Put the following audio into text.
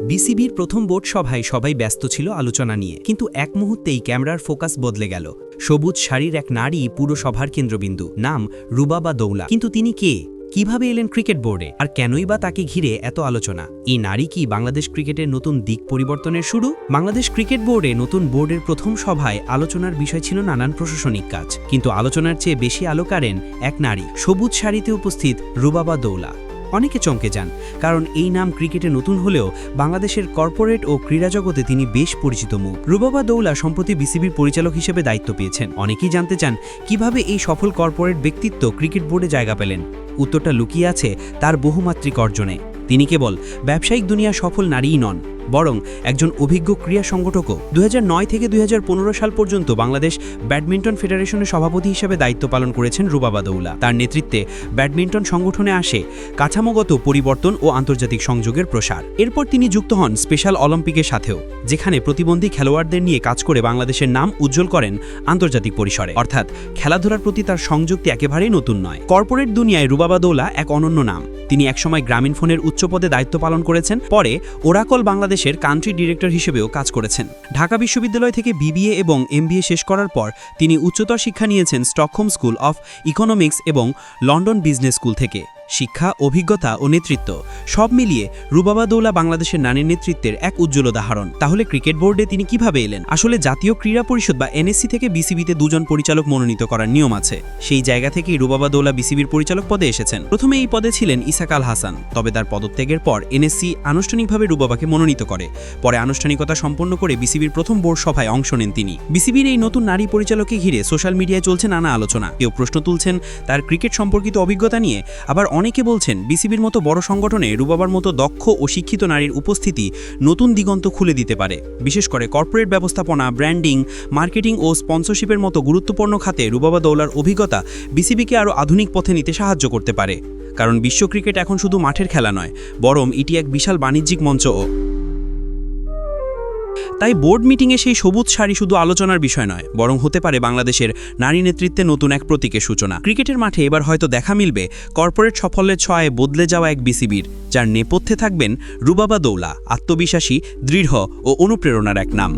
বিসিবির প্রথম বোর্ড সভায় সবাই ব্যস্ত ছিল আলোচনা নিয়ে, কিন্তু এক মুহূর্তেই ক্যামেরার ফোকাস বদলে গেল। সবুজ শাড়ির এক নারী পুরো সভার কেন্দ্রবিন্দু, নাম রুবাবা দৌলা। কিন্তু তিনি কে, কিভাবে এলেন ক্রিকেট বোর্ডে, আর কেনই বা তাকে ঘিরে এত আলোচনা? এই নারী কি বাংলাদেশ ক্রিকেটের নতুন দিক পরিবর্তনের শুরু? বাংলাদেশ ক্রিকেট বোর্ডে নতুন বোর্ডের প্রথম সভায় আলোচনার বিষয় ছিল নানান প্রশাসনিক কাজ, কিন্তু আলোচনার চেয়ে বেশি আলো কাড়েন এক নারী, সবুজ শাড়িতে উপস্থিত রুবাবা দৌলা। অনেকে চমকে যান, কারণ এই নাম ক্রিকেটে নতুন হলেও বাংলাদেশের কর্পোরেট ও ক্রীড়া জগতে তিনি বেশ পরিচিত মুখ। রুবাবা দৌলা সম্প্রতি বিসিবির পরিচালক হিসেবে দায়িত্ব পেয়েছেন। অনেকেই জানতে চান কিভাবে এই সফল কর্পোরেট ব্যক্তিত্ব ক্রিকেট বোর্ডে জায়গা পেলেন। উত্তরটা লুকিয়ে আছে তার বহুমাত্রিক অর্জনে। তিনি কেবল ব্যবসায়িক দুনিয়ার সফল নারীই নন, বরং একজন অভিজ্ঞ ক্রীড়া সংগঠকও। 2009 থেকে 2015 সাল পর্যন্ত বাংলাদেশ ব্যাডমিন্টন ফেডারেশনের সভাপতি হিসেবে দায়িত্ব পালন করেছেন রুবাবা দৌলা। তার নেতৃত্বে ব্যাডমিন্টন সংগঠনে আসে কাঠামোগত পরিবর্তন ও আন্তর্জাতিক সংযোগের প্রসার। এরপর তিনি যুক্ত হন স্পেশাল অলিম্পিকের সাথেও, যেখানে প্রতিবন্ধী খেলোয়াড়দের নিয়ে কাজ করে বাংলাদেশের নাম উজ্জ্বল করেন আন্তর্জাতিক পরিসরে। অর্থাৎ খেলাধুলার প্রতি তার সংযুক্তি একেবারেই নতুন নয়। কর্পোরেট দুনিয়ায় রুবাবা দৌলা এক অনন্য নাম। তিনি একসময় গ্রামীণ ফোনের উচ্চ পদে দায়িত্ব পালন করেছেন, পরে ওরাকল বাংলাদেশের কান্ট্রি ডিরেক্টর হিসেবেও কাজ করেছেন। ঢাকা বিশ্ববিদ্যালয় থেকে বিবিএ এবং এমবিএ শেষ করার পর তিনি উচ্চতর শিক্ষা নিয়েছেন স্টকহোম স্কুল অফ ইকোনমিক্স এবং লন্ডন বিজনেস স্কুল থেকে। শিক্ষা, অভিজ্ঞতা ও নেতৃত্ব সব মিলিয়ে রুবাবা দৌলা বাংলাদেশের নারীর নেতৃত্বের এক উজ্জ্বল উদাহরণ। তাহলে ক্রিকেট বোর্ডে তিনি কিভাবে এলেন? আসলে জাতীয় ক্রীড়া পরিষদ বা এনএসসি থেকে বিসিবিতে দুজন পরিচালক মনোনীত করার নিয়ম আছে। সেই জায়গা থেকেই রুবাবা দৌলা বিসিবির পরিচালক পদে এসেছেন। প্রথমে এই পদে ছিলেন ইসাক আল হাসান, তবে তার পদত্যাগের পর এনএসসি আনুষ্ঠানিকভাবে রুবাবাকে মনোনীত করে। পরে আনুষ্ঠানিকতা সম্পন্ন করে বিসিবির প্রথম বোর্ড সভায় অংশ নেন তিনি। বিসিবির এই নতুন নারী পরিচালককে ঘিরে সোশ্যাল মিডিয়ায় চলছে নানা আলোচনা। কেউ প্রশ্ন তুলছেন তার ক্রিকেট সম্পর্কিত অভিজ্ঞতা নিয়ে, আবার অনেকে বলছেন বিসিবির মতো বড় সংগঠনে রুবাবার মতো দক্ষ ও শিক্ষিত নারীর উপস্থিতি নতুন দিগন্ত খুলে দিতে পারে। বিশেষ করে কর্পোরেট ব্যবস্থাপনা, ব্র্যান্ডিং, মার্কেটিং ও স্পন্সরশিপের মতো গুরুত্বপূর্ণ খাতে রুবাবা দৌলার অভিজ্ঞতা বিসিবিকে আরও আধুনিক পথে নিতে সাহায্য করতে পারে। কারণ বিশ্ব ক্রিকেট এখন শুধু মাঠের খেলা নয়, বরং এটি এক বিশাল বাণিজ্যিক মঞ্চও। তাই বোর্ড মিটিংয়ে সেই সবুজ শাড়ি শুধু আলোচনার বিষয় নয়, বরং হতে পারে বাংলাদেশের নারী নেতৃত্বে নতুন এক প্রতীকের সূচনা। ক্রিকেটের মাঠে এবার হয়তো দেখা মিলবে কর্পোরেট সাফল্যের ছোঁয়ায় বদলে যাওয়া এক বিসিবির, যার নেপথ্যে থাকবেন রুবাবা দৌলা, আত্মবিশ্বাসী, দৃঢ় ও অনুপ্রেরণার এক নাম।